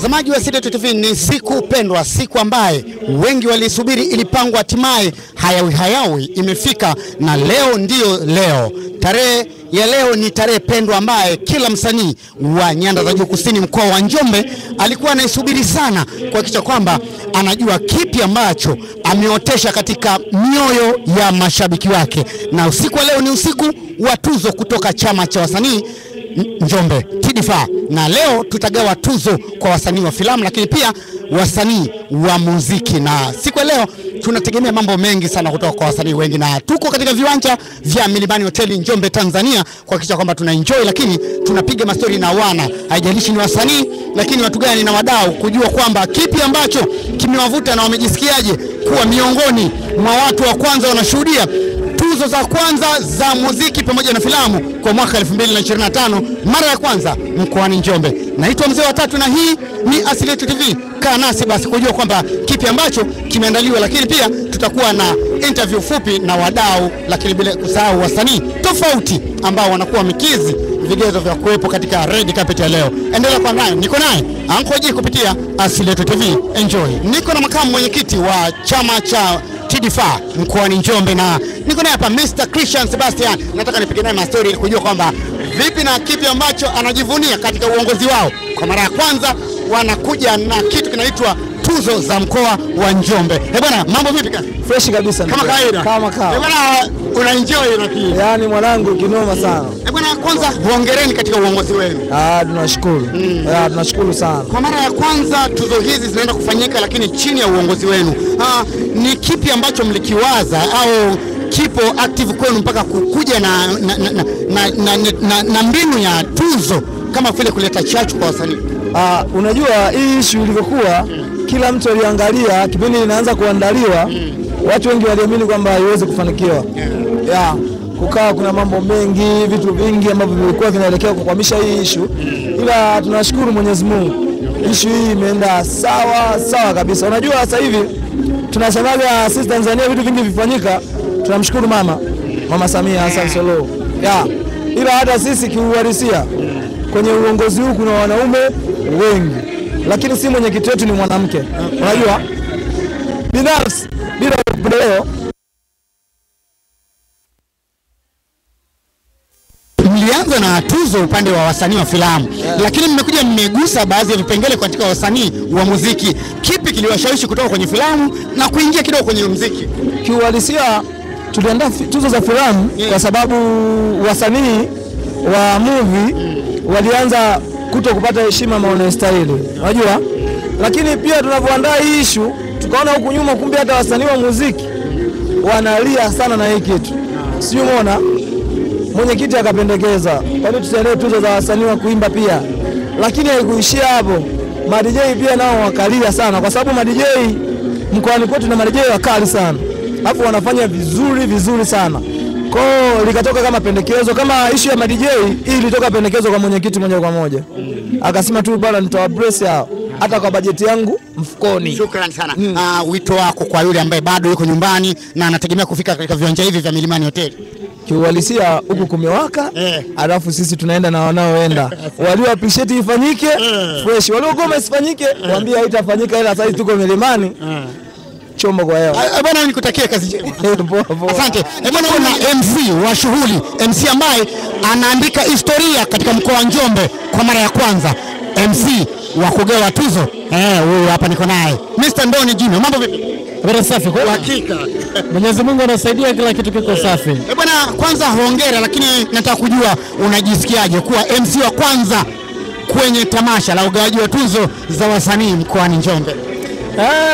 Mtazamaji wa Asili Yetu TV, ni siku pendwa, siku ambaye wengi walisubiri, ilipangwa, hatimaye hayawi imefika, na leo ndio leo. Tarehe ya leo ni tarehe pendwa ambaye kila msanii wa nyanda za juu kusini mkoa wa Njombe alikuwa anaisubiri sana kuhakikisha kwamba anajua kipi ambacho ameotesha katika mioyo ya mashabiki wake. Na usiku wa leo ni usiku wa tuzo kutoka chama cha wasanii Njombe TDFA, na leo tutagawa tuzo kwa wasanii wa filamu lakini pia wasanii wa muziki. Na siku ya leo tunategemea mambo mengi sana kutoka kwa wasanii wengi, na tuko katika viwanja vya Milimani Hotel Njombe Tanzania kuhakikisha kwamba tuna enjoy, lakini tunapiga mastori na wana, haijalishi ni wasanii lakini watu gani na wadau, kujua kwamba kipi ambacho kimewavuta na wamejisikiaje kuwa miongoni mwa watu wa kwanza wanashuhudia tuzo za kwanza za muziki pamoja na filamu kwa mwaka 2025 mara ya kwanza mkoani Njombe. Naitwa Mzee wa Tatu na hii ni Asili Yetu TV. Kaa nasi basi kujua kwamba kipi ambacho kimeandaliwa, lakini pia tutakuwa na interview fupi na wadau, lakini bila kusahau wasanii tofauti ambao wanakuwa wamekizi vigezo vya kuwepo katika red carpet ya leo. Endelea kwa naye, niko naye Anko G kupitia Asili Yetu TV. Enjoy. Niko na makamu mwenyekiti wa chama cha TDFA mkoani Njombe, na niko naye hapa Mr. Christian Sebastian. Nataka nipige naye mastori ili kujua kwamba vipi na kipi ambacho anajivunia katika uongozi wao. Kwa mara ya kwanza wanakuja na kitu kinaitwa tuzo za mkoa wa Njombe. Bwana, mambo vipi kaka? Fresh kabisa. Kama kawaida. Kama kawa. Bwana, una enjoy lakini. Yaani mwanangu kinoma sana. Bwana, kwanza hongereni katika uongozi wenu. Tunashukuru. Tunashukuru sana. Kwa mara ya kwanza tuzo hizi zinaenda kufanyika lakini chini ya uongozi wenu. Ni kipi ambacho mlikiwaza au kipo active kwenu mpaka kukuja na mbinu ya tuzo kama vile kuleta chachu kwa wasanii? Unajua hii issue ilivyokuwa, kila mtu aliangalia kipindi inaanza kuandaliwa, watu wengi waliamini kwamba haiwezi kufanikiwa. Kukaa kuna mambo mengi, vitu vingi ambavyo vilikuwa vinaelekea kukwamisha hii issue, ila tunashukuru Mwenyezi Mungu, issue hii imeenda sawa kabisa. Unajua sasa hivi tunasemaga sisi Tanzania vitu vingi vifanyika, tunamshukuru Mama Samia Hassan Suluhu. Ila hata sisi kiuhalisia kwenye uongozi huu kuna wanaume wengi, lakini si mwenyekiti wetu ni mwanamke. Unajua binafsi bila upendeleo. Mlianza na tuzo upande wa wasanii wa filamu, lakini mmekuja mmegusa baadhi ya vipengele katika wasanii wa muziki. Kipi kiliwashawishi kutoka kwenye filamu na kuingia kidogo kwenye muziki? Kiuhalisia tuliandaa tuzo za filamu kwa sababu wasanii wa movie walianza kuto kupata heshima maonestahili. Unajua? Lakini pia tunavyoandaa hii issue tukaona huku nyuma kumbe hata wasanii wa muziki wanalia sana na hii kitu. Sio umeona? Mwenyekiti akapendekeza kwani tusiandae tuzo za wasanii wa kuimba pia. Lakini haikuishia hapo. Ma-DJ pia nao wakalia sana kwa sababu ma-DJ mkoani kwetu na ma-DJ wakali sana. Alafu wanafanya vizuri sana. Kwa likatoka kama pendekezo, kama issue ya ma-DJ hii ilitoka pendekezo kwa mwenyekiti moja kwa moja. Akasema tu bwana nitawabrace hao hata kwa bajeti yangu mfukoni. Shukrani sana. Wito wako kwa yule ambaye bado yuko nyumbani na anategemea kufika katika viwanja hivi vya Milimani Hotel? Kiuhalisia huku kumewaka, alafu sisi tunaenda na wanaoenda. Walio appreciate ifanyike fresh, walio goma isifanyike waambie haitafanyika, ila sasa tuko Milimani. Chombo kwa hewa. Bwana nikutakia kazi njema. Asante. Bwana una MC wa shughuli, MC ambaye anaandika historia katika mkoa wa Njombe kwa mara ya kwanza, MC wa kugawa tuzo. Huyu hapa niko naye Mr. Ndoni Jino. Mambo vipi? Bwana safi kwa hakika. Mwenyezi Mungu anasaidia, kila kitu kiko safi. Bwana, kwanza hongera, lakini nataka kujua unajisikiaje kuwa MC wa kwanza kwenye tamasha la ugawaji wa tuzo za wasanii mkoani Njombe?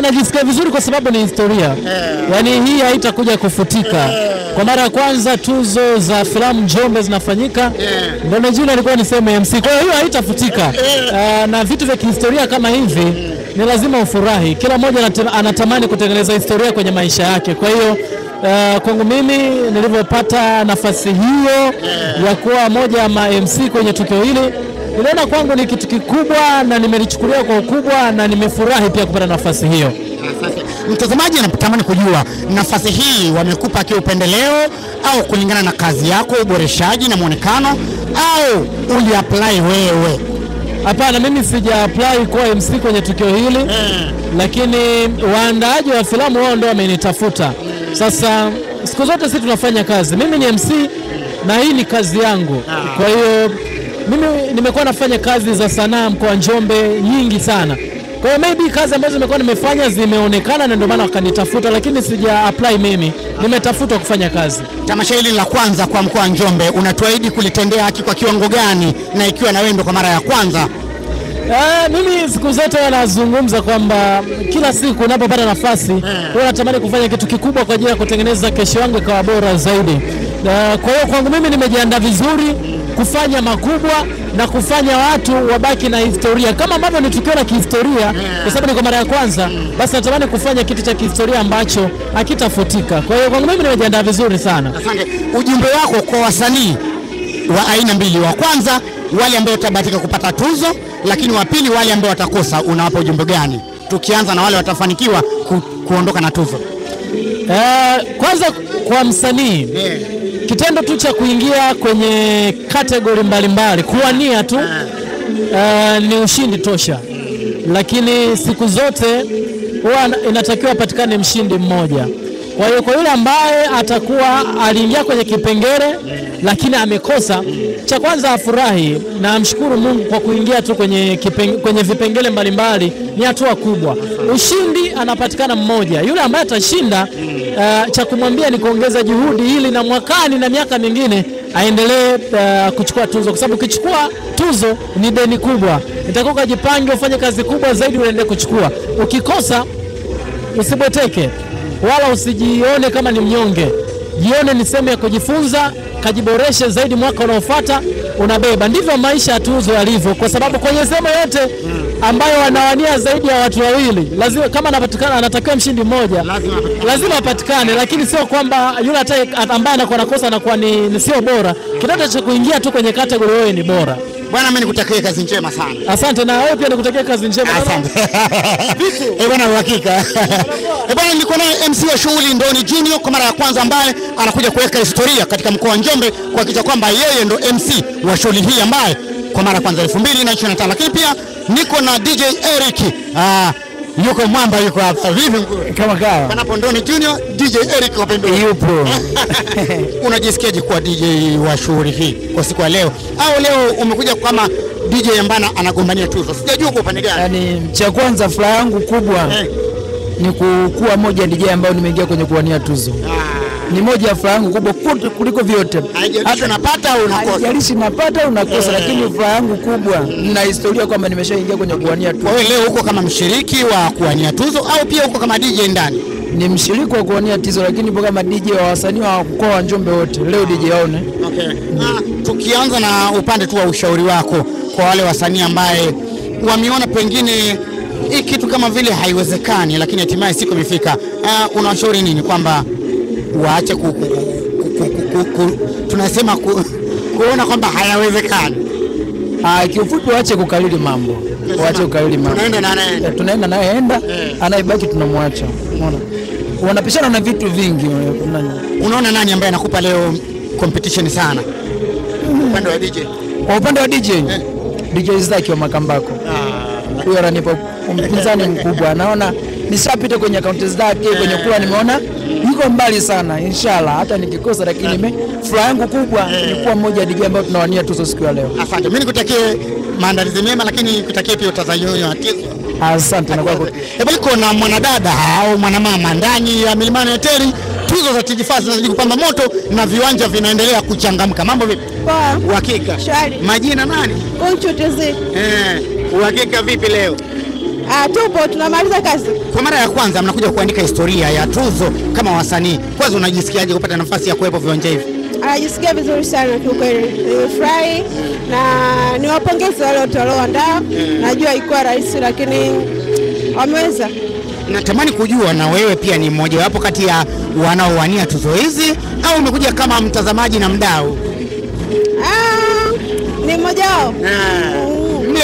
Najisikia vizuri kwa sababu ni historia. Yaani hii haitakuja kufutika. Kwa mara ya kwanza tuzo za filamu Njombe zinafanyika. Ndio jina alikuwa ni sema MC. Kwa hiyo haitafutika. Na vitu vya kihistoria kama hivi ni lazima ufurahi. Kila mmoja anatamani kutengeneza historia kwenye maisha yake. Kwa hiyo kwangu mimi nilivyopata nafasi hiyo ya kuwa moja ya MC kwenye tukio hili, niliona kwangu ni kitu kikubwa na nimelichukulia kwa ukubwa na nimefurahi pia kupata nafasi hiyo. Mtazamaji anatamani kujua nafasi hii wamekupa kiupendeleo au kulingana na kazi yako, uboreshaji na muonekano, au uliapply wewe? Hapana, mimi sija apply kwa MC kwenye tukio hili, lakini waandaaji wa filamu wao ndio wamenitafuta. Sasa siku zote sisi tunafanya kazi, mimi ni MC na hii ni kazi yangu. Kwa hiyo mimi nimekuwa nafanya kazi za sanaa mkoa Njombe nyingi sana. Kwa hiyo maybe kazi ambazo nimekuwa nimefanya zimeonekana na ndio maana wakanitafuta, lakini sija apply mimi, nimetafutwa kufanya kazi. Tamasha hili la kwanza kwa mkoa wa Njombe, unatuahidi kulitendea haki kwa kiwango gani, na ikiwa na wewe ndo kwa mara ya kwanza? Mimi siku zote nazungumza kwamba kila siku unapopata nafasi huwa natamani kufanya kitu kikubwa kwa ajili ya kutengeneza kesho yangu ikawa bora zaidi. Kwa hiyo kwangu mimi nimejiandaa vizuri kufanya makubwa na kufanya watu wabaki na historia kama ambavyo ni tukio la kihistoria, kwa sababu ni kwa mara ya kwanza. Basi natamani kufanya kitu cha kihistoria ambacho hakitafutika. Kwa hiyo kwangu mimi nimejiandaa vizuri sana. Asante. Ujumbe wako kwa wasanii wa aina mbili, wa kwanza wale ambao watabahatika kupata tuzo, lakini wa pili wale ambao watakosa, unawapa ujumbe gani? Tukianza na wale watafanikiwa kuondoka na tuzo. Kwanza kwa msanii, kitendo tu cha kuingia kwenye kategori mbalimbali, kuwania tu ni ushindi tosha, lakini siku zote huwa inatakiwa patikane mshindi mmoja. Kwa hiyo kwa yule ambaye atakuwa aliingia kwenye kipengele lakini amekosa, cha kwanza afurahi na amshukuru Mungu kwa kuingia tu kwenye vipengele mbalimbali, ni hatua kubwa. Ushindi anapatikana mmoja. Yule ambaye atashinda, cha kumwambia ni kuongeza juhudi ili na mwakani na miaka mingine aendelee kuchukua tuzo, kwa sababu ukichukua tuzo ni deni kubwa. Itakuwa ukajipange ufanye kazi kubwa zaidi uende kuchukua. Ukikosa usiboteke wala usijione kama ni mnyonge. Jione ni sehemu ya kujifunza, kajiboreshe zaidi mwaka unaofuata unabeba. Ndivyo maisha ya tuzo yalivyo, kwa sababu kwenye sehemu yote ambayo wanawania zaidi ya watu wawili, lazima kama anatakiwa mshindi mmoja, lazima apatikane, lakini sio kwamba yule ambaye anakuwa nakosa anakuwa ni sio bora. Kitendo cha kuingia tu kwenye kategori wewe ni bora. Bwana, mimi nikutakie kazi njema sana. Asante, na wewe pia nikutakie kazi njema. Asante. Bwana, uhakika. Bwana, niko naye MC wa shughuli Ndoni Junior kwa mara ya kwanza, ambaye anakuja kuweka historia katika mkoa wa Njombe kuhakikisha kwamba yeye ndo MC wa shughuli hii ambaye kwa mara ya kwanza 2025. Lakini pia niko na DJ Eric. Yuko mwamba, yuko hapa. Vipi kama kawa? Panapo Ndoni Junior, DJ Eric kwa pembeni. Yupo. Unajisikiaje kwa DJ wa shughuli hii kwa siku ya leo? Au leo umekuja kama DJ ambaye anagombania tuzo? Sijajua kwa upande gani. Yaani cha kwanza furaha yangu kubwa ni kuwa moja DJ ambao nimeingia kwenye kuwania tuzo. Ni moja ya furaha yangu kubwa kuliko vyote. Hata napata au unakosa. Haijalishi napata au unakosa, lakini furaha yangu kubwa na historia kwamba nimeshaingia kwenye kuwania tuzo. Wewe leo uko kama mshiriki wa kuwania tuzo au pia uko kama DJ ndani? Ni mshiriki wa kuwania tuzo, lakini uko kama DJ wa wasanii wa mkoa wa Njombe wote. Leo DJ waone. Okay. Tukianza na upande tu wa ushauri wako kwa wale wasanii ambaye wameona pengine hii kitu kama vile haiwezekani, lakini hatimaye siku imefika, unawashauri nini? Kwamba waache tunasema kuona kwamba hayawezekani. Kiufupi waache kukalili mambo. Waache kukalili mambo. Tunaenda naye anayebaki tunamwacha. Unaona? Wanapishana na vitu vingi. Unaona nani ambaye anakupa leo competition sana? Upande wa DJ. Kwa upande wa DJ, DJ Zaki wa Makambako. Huyo ananipa mpinzani mkubwa. Naona nishapita kwenye akaunti zake, kwenye kula nimeona yuko mbali sana. Inshallah hata nikikosa, lakini furaha yangu kubwa ni kuwa mmoja DJ ambao tunawania tuzo siku ya leo. Asante. Mimi nikutakie maandalizi mema, lakini nikutakie pia utazayuni wa tuzo. Asante na kwako. Niko na mwanadada au mwanamama ndani ya Milimani Hoteli. Tuzo za TG5 zinazidi kupamba moto na viwanja vinaendelea kuchangamka. Mambo vipi? Poa. Uhakika. Shwari. Majina nani? Koncho Teze. Uhakika vipi leo? Tupo tunamaliza kazi. Kwa mara ya kwanza mnakuja kuandika historia ya tuzo kama wasanii. Kwanza unajisikiaje kupata nafasi ya kuwepo viwanja hivi? Najisikia vizuri sana kiukweli. Nimefurahi na niwapongeze wale wote walioandaa. Najua ilikuwa rahisi lakini wameweza. Natamani kujua na wewe pia ni mmoja wapo kati ya wanaowania tuzo hizi au umekuja kama mtazamaji na mdau? Ni mmoja wao.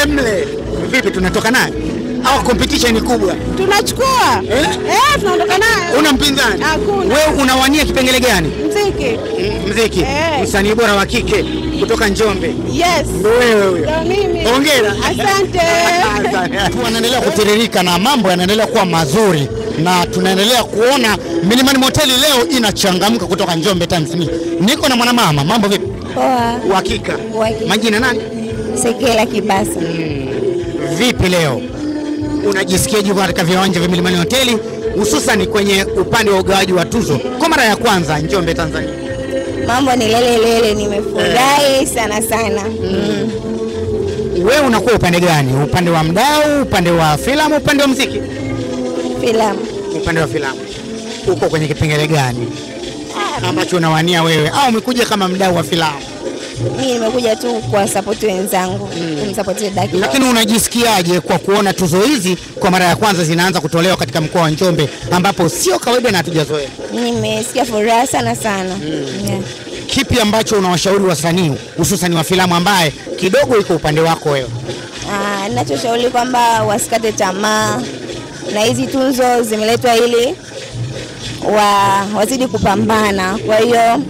Mle. Vipi tunatoka naye? Au competition ni kubwa? Tunachukua. Tunaondoka naye. Una mpinzani? Hakuna. Wewe unawania kipengele gani? Muziki. Muziki. Msanii bora wa kike. kutoka Njombe. Yes. Ndio wewe. Ndio mimi. Hongera. Asante. Tunaendelea kutiririka na mambo yanaendelea kuwa mazuri na tunaendelea kuona Milimani Moteli leo inachangamka kutoka Njombe, Tanzania. Niko na mwanamama, mambo vipi? Poa. Uhakika. Majina nani? Sekela Kibasa. Vipi leo? Unajisikiaje katika viwanja vya Milimani Hoteli hususan kwenye upande wa ugawaji wa tuzo kwa mara ya kwanza Njombe, Tanzania? Mambo ni lele, nimefurahi sana. Wewe unakuwa upande gani? Upande wa mdau, upande wa filamu, upande wa muziki? Filamu. Upande wa filamu. Uko kwenye kipengele gani ambacho unawania wewe au umekuja kama mdau wa filamu? Mimi nimekuja tu kwa support wenzangu, kumsupport Daki. Lakini unajisikiaje kwa kuona tuzo hizi kwa mara ya kwanza zinaanza kutolewa katika mkoa wa Njombe ambapo sio kawaida na hatujazoea? Nimesikia furaha sana. Yeah. Kipi ambacho unawashauri wasanii hususan wa filamu ambaye kidogo iko upande wako wewe? Ninachoshauri kwamba wasikate tamaa, na hizi tuzo zimeletwa ili wazidi kupambana. Kwa hiyo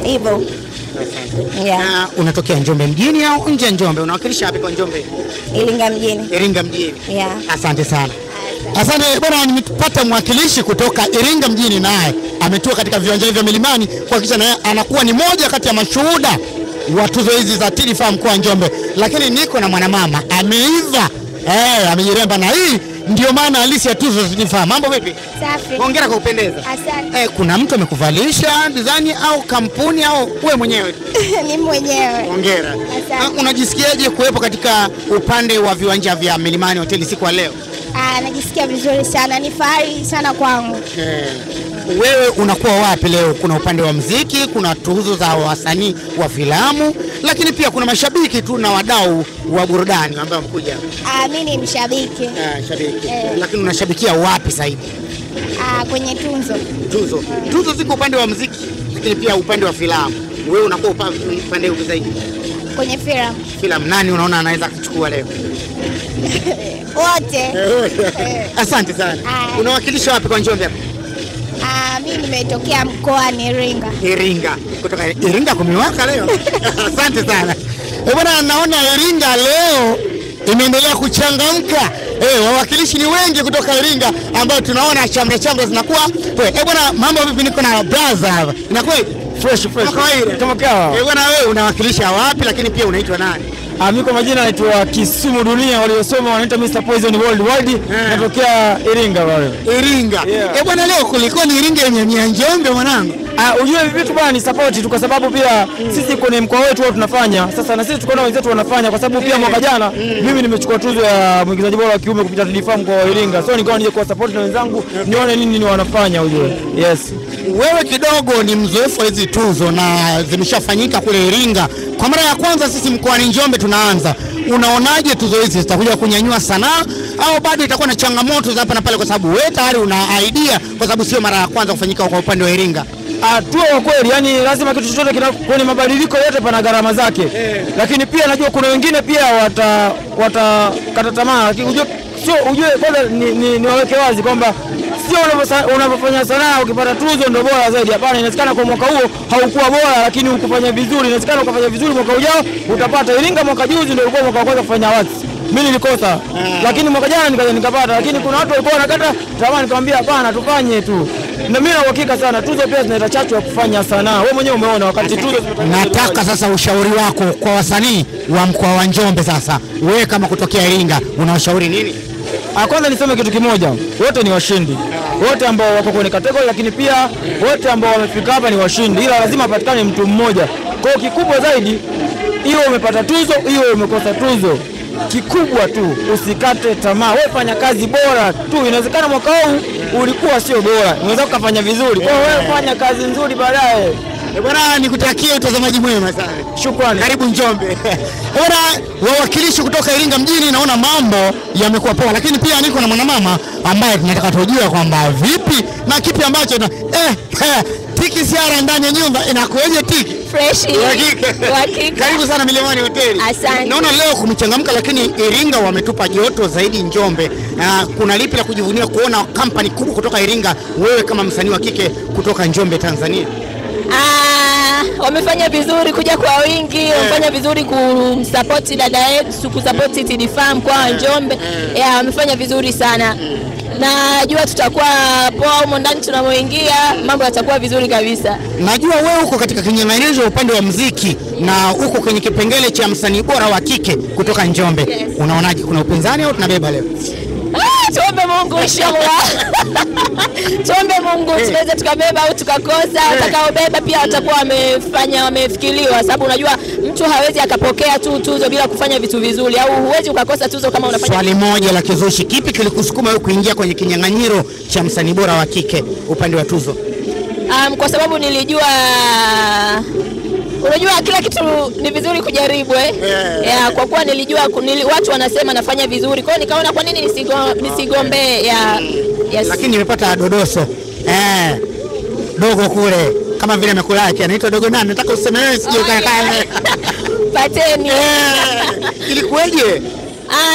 hivyo. Yeah. Unatokea Njombe mjini au nje ya Njombe? Unawakilisha wapi kwa Njombe? Iringa mjini. Iringa mjini. Yeah. Asante sana. Asante bwana, nimepata mwakilishi kutoka Iringa mjini, naye ametua katika viwanja hivi vya Milimani kuhakikisha naye anakuwa ni moja kati ya mashuhuda wa tuzo hizi za TIDFA mkoa wa Njombe. Lakini niko na mwanamama ameiva, amejiremba, na hii ndio maana halisi ya tuzo za TIDFA. Mambo vipi? Safi. Hongera kwa kupendeza. Asante. Kuna mtu amekuvalisha design au kampuni au wewe mwenyewe? Ni mwenyewe. Hongera. Unajisikiaje kuwepo katika upande wa viwanja vya Milimani Hoteli siku ya leo? Najisikia vizuri sana, ni fahari sana kwangu. Wewe unakuwa wapi leo? Kuna upande wa muziki, kuna tuzo za wasanii wa filamu, lakini pia kuna mashabiki tu na wadau wa burudani ambao wamekuja. Mimi ni mshabiki. Shabiki. Lakini unashabikia wapi zaidi? Kwenye Tuzo ziko upande wa muziki, lakini pia upande wa filamu. Wewe unakuwa upande upi zaidi? Kwenye Filamu. Nani unaona anaweza kuchukua leo? Wote. Asante sana. Unawakilisha wapi kwa Njombe hapa? Mimi nimetokea mkoani Iringa. Kutoka Iringa kumewaka leo. Asante sana. Bwana, naona Iringa leo imeendelea kuchangamka. Wawakilishi ni wengi kutoka Iringa ambao tunaona chamra zinakuwa. Bwana, mambo vipi? Niko na brother hapa. Inakuwaje? Fresh. Kama kawa. Bwana, wewe unawakilisha wapi, lakini pia unaitwa nani? Mimi kwa majina naitwa Kisumu Dunia, waliosoma wanaita Mr. Poison Worldwide. Natokea Iringa wale. Iringa. Bwana, leo kulikuwa ni Iringa yenye Njombe mwanangu. Ujue vitu bwana ni support tu, kwa sababu pia sisi kwenye mkoa wetu wao tunafanya. Sasa na sisi tukaona wenzetu wanafanya, kwa sababu pia mwaka jana mimi nimechukua tuzo ya mwigizaji bora wa kiume kupitia TIDFA mkoa wa Iringa. So nikawa nije kwa support na wenzangu nione nini wanafanya ujue. Yes. Wewe kidogo ni mzoefu hizi tuzo na zimeshafanyika kule Iringa. Kwa mara ya kwanza sisi mkoani Njombe tunaanza. Unaonaje tuzo hizi zitakuja kunyanyua sanaa au bado itakuwa na changamoto za hapa na pale, kwa sababu wewe tayari una idea, kwa sababu sio mara ya kwanza kufanyika kwa upande wa Iringa? Tuwe wa kweli, yani lazima kitu chochote kwenye mabadiliko yote pana gharama zake. Lakini pia najua kuna wengine pia watakata tamaa, lakini ujue kwanza ni waweke wazi kwamba sio unavyofanya sanaa ukipata tuzo ndio bora zaidi. Hapana, inawezekana kwa mwaka huo haukuwa bora, lakini ukifanya vizuri inawezekana ukafanya vizuri mwaka ujao utapata. Iringa mwaka juzi ndio ulikuwa mwaka wa kwanza kufanya awards. Mimi nilikosa. Lakini mwaka jana nikapata, lakini kuna watu walikuwa wanakata tamaa, nikamwambia hapana, tufanye tu. Na mimi na uhakika sana tuzo pia zinaleta chachu ya kufanya sanaa. Wewe mwenyewe umeona wakati tuzo. Nataka sasa ushauri wako kwa wasanii wa mkoa wa Njombe. Sasa wewe kama kutokea Iringa unawashauri nini? Kwanza niseme kitu kimoja, wote ni washindi. Wote ambao wako kwenye kategori, lakini pia wote ambao wamefika hapa ni washindi, ila lazima apatikane mtu mmoja. Kwa hiyo kikubwa zaidi, hiyo umepata tuzo, hiyo umekosa tuzo, kikubwa tu usikate tamaa. Wewe fanya kazi bora tu. Inawezekana mwaka huu ulikuwa sio bora, unaweza ukafanya vizuri. Kwa hiyo wewe fanya kazi nzuri baadaye. Bwana, nikutakie utazamaji mwema sana. Shukrani. Karibu Njombe. Bwana, wawakilishi kutoka Iringa mjini, naona mambo yamekuwa poa, lakini pia niko na mwanamama ambaye tunataka tujue kwamba vipi na kipi ambacho tiki siara ndani ya nyumba inakueje tiki? Fresh. Hakika. Karibu sana Milimani Hoteli. Asante. Naona leo kumechangamka, lakini Iringa wametupa joto zaidi Njombe. Kuna lipi la kujivunia kuona kampani kubwa kutoka Iringa, wewe kama msanii wa kike kutoka Njombe, Tanzania? wamefanya vizuri kuja kwa wingi, wamefanya vizuri kumsupport dada yetu, kusupport TD mkoa wa Njombe. Wamefanya vizuri sana. Najua tutakuwa poa huko ndani tunamoingia, mambo yatakuwa vizuri kabisa. Najua wewe uko katika kinyang'anyiro upande wa muziki na uko kwenye kipengele cha msanii bora wa kike kutoka Njombe. Yes. Unaonaje, kuna upinzani au tunabeba leo? Tuombe Mungu inshallah. Tuombe Mungu tuweze tukabeba au tukakosa. Watakaobeba pia watakuwa wamefikiriwa, sababu unajua mtu hawezi akapokea tu tuzo bila kufanya vitu vizuri, au huwezi ukakosa tuzo kama unafanya. Swali moja la kizushi, kipi kilikusukuma wewe kuingia kwenye kinyang'anyiro cha msanii bora wa kike upande wa tuzo? Kwa sababu nilijua, unajua kila kitu ni vizuri kujaribu kwa kuwa nilijua watu wanasema nafanya vizuri, kwa hiyo nikaona kwa nini nisigombe yes. Lakini nimepata dodoso dogo kule kama vile amekula yake, anaitwa dogo nani, nataka useme wewe sije pateni. Ilikuwaje?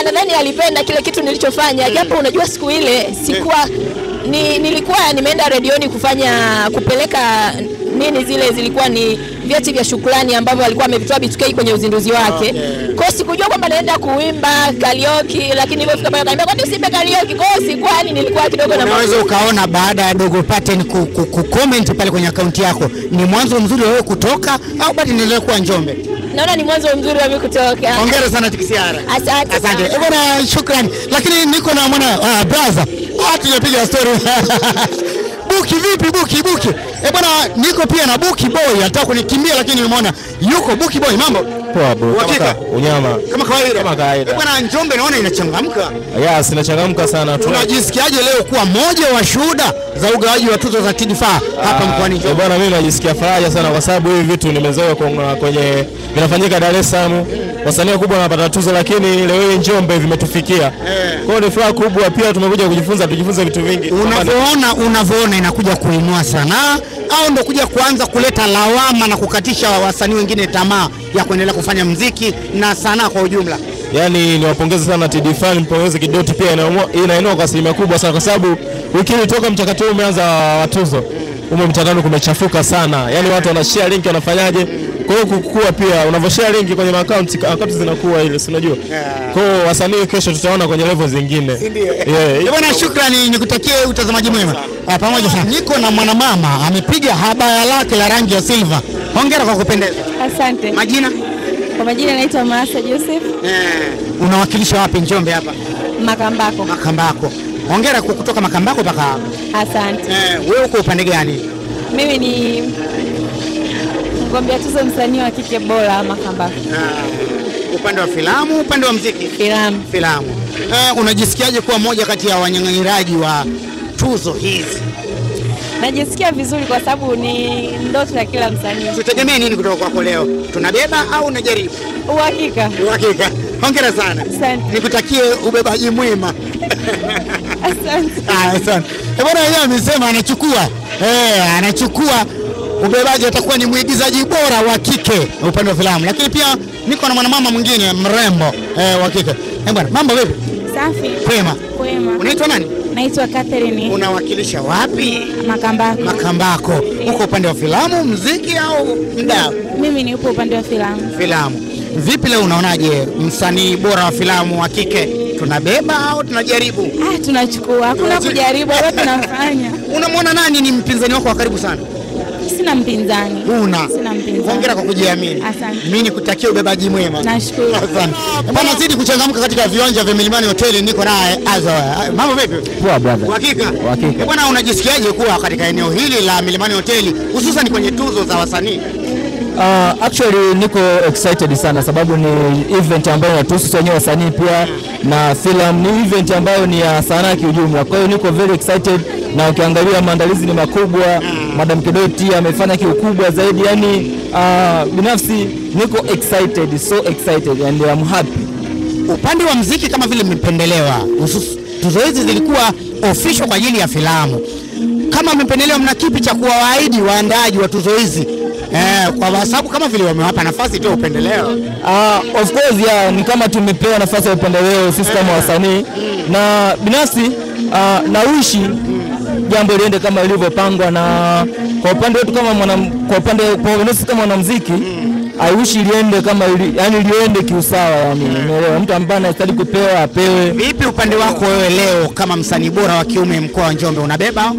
Nadhani alipenda kile kitu nilichofanya, japo unajua siku ile sikuwa nilikuwa nimeenda redioni kupeleka zile zilikuwa ni vyeti vya shukrani ambavyo alikuwa amevitoa B2K kwenye uzinduzi wake. Kwa hiyo sikujua kwamba naenda kuimba karaoke, lakini nilipofika pale akaniambia kwani usiimbe karaoke. Kwa hiyo sikwani nilikuwa kidogo na unaweza ukaona baada ya Dogo Pattern comment pale kwenye akaunti yako, ni mwanzo mzuri wewe kutoka au bado niendelee kuwa Njombe? Naona ni mwanzo mzuri wa mimi kutoka. Hongera sana TCR. Asante. Bwana shukrani. Lakini niko na mwana brother. Tunapiga story. Buki vipi Buki? Bwana niko pia na Buki Boy, anataka kunikimbia lakini nimeona yuko Buki Boy. Mambo? Poa bro. Unyama. Kama kawaida. Bwana Njombe naona inachangamka. Yes, inachangamka sana. Tunajisikiaje leo kuwa mmoja wa shuhuda za ugawaji wa tuzo za TD hapa mkoani Njombe? Bwana mimi najisikia faraja sana kwa sababu hivi vitu nimezoea kwenye vinafanyika Dar es Salaam. Wasanii wakubwa wanapata tuzo, lakini leo hii Njombe vimetufikia. Kwa hiyo ni furaha kubwa, pia tumekuja tujifunze vitu vingi. Unavyoona inakuja kuinua sanaa au ndo kuja kuanza kuleta lawama na kukatisha wasanii wengine tamaa ya kuendelea kufanya muziki na sanaa kwa ujumla? Yaani niwapongeze sana TD, mpongeze Kidoti pia inainua kwa asilimia kubwa sana, kwa sababu wiki ilitoka mchakato umeanza wa tuzo. Mtandao kumechafuka sana. Yaani watu wanashare link wanafanyaje? Kwa hiyo kukua pia unavyoshare link kwenye account zinakuwa ile, si unajua. Kwa hiyo wasanii kesho tutaona kwenye level zingine. Bwana shukrani, nikutakie utazamaji mwema. Pamoja sana. Niko na mwanamama amepiga habaya lake la rangi ya silver. Hongera kwa kupendeza. Asante. Majina? Kwa majina naitwa Maasa Joseph. Unawakilisha wapi Njombe hapa? Makambako. Hongera kutoka Makambako mpaka hapa. Asante. Wewe uko upande gani? Mimi ni mgombea tuzo msanii wa kike bora Makambako. Upande wa filamu, upande wa muziki? Filamu. Unajisikiaje kuwa moja kati ya wanyang'anyiraji wa tuzo hizi? Najisikia vizuri kwa sababu ni ndoto ya kila msanii. Tutegemee nini kutoka kwako leo? Tunabeba au unajaribu? Uhakika. Hongera sana. Asante. Nikutakie ubebaji mwema. Asante. Bwana yeye amesema anachukua ubebaji, atakuwa ni mwigizaji bora wa kike upande wa filamu. Lakini pia niko na mwanamama mwingine mrembo wa kike. Bwana mambo vipi? Safi. Kwema. Unaitwa nani? Naitwa Catherine. Unawakilisha wapi? Makambako. Uko upande wa filamu, muziki au mdau? Mimi ni upo upande wa filamu. Vipi leo unaonaje msanii bora wa filamu wa kike? Tunabeba au tunajaribu? Tunachukua. Hakuna kujaribu, wote tunafanya. Unamwona nani ni mpinzani wako wa karibu sana? Sina mpinzani. Sina mpinzani. Hongera kwa kujiamini. Asante. Mimi nikutakia ubebaji mwema. Nashukuru. Asante. Bwana zidi kuchangamka katika viwanja vya Milimani Hotel, niko naye Azoa. Mambo vipi? Poa brother. Hakika. Bwana unajisikiaje kuwa katika eneo hili la Milimani Hotel hususan kwenye tuzo za wasanii? Actually niko excited sana sababu ni event ambayo inatuhusu wenyewe wasanii pia na film, ni event ambayo ni ya sanaa kiujumla. Kwa hiyo niko very excited, na ukiangalia maandalizi ni makubwa. Madam Kidoti amefanya kiukubwa zaidi, yani binafsi niko excited, so excited and I'm happy. Upande wa muziki kama vile mmependelewa, tuzo hizi zilikuwa official kwa ajili ya filamu. Kama mmependelewa, mna kipi cha kuwaahidi waandaaji wa tuzo hizi? Kwa sababu kama vile wamewapa nafasi tu upendeleo. Of course ni kama tumepewa nafasi ya upendeleo sisi kama wasanii, na binafsi na wishi jambo liende kama lilivyopangwa, na kwa upande wetu kama kwa upande wa sisi kama mwanamuziki I wish iliende kama yani iliende kiusawa, yani umeelewa, mtu ambaye anastahili kupewa apewe. Vipi upande wako wewe leo kama msanii bora wa kiume mkoa wa Njombe unabeba?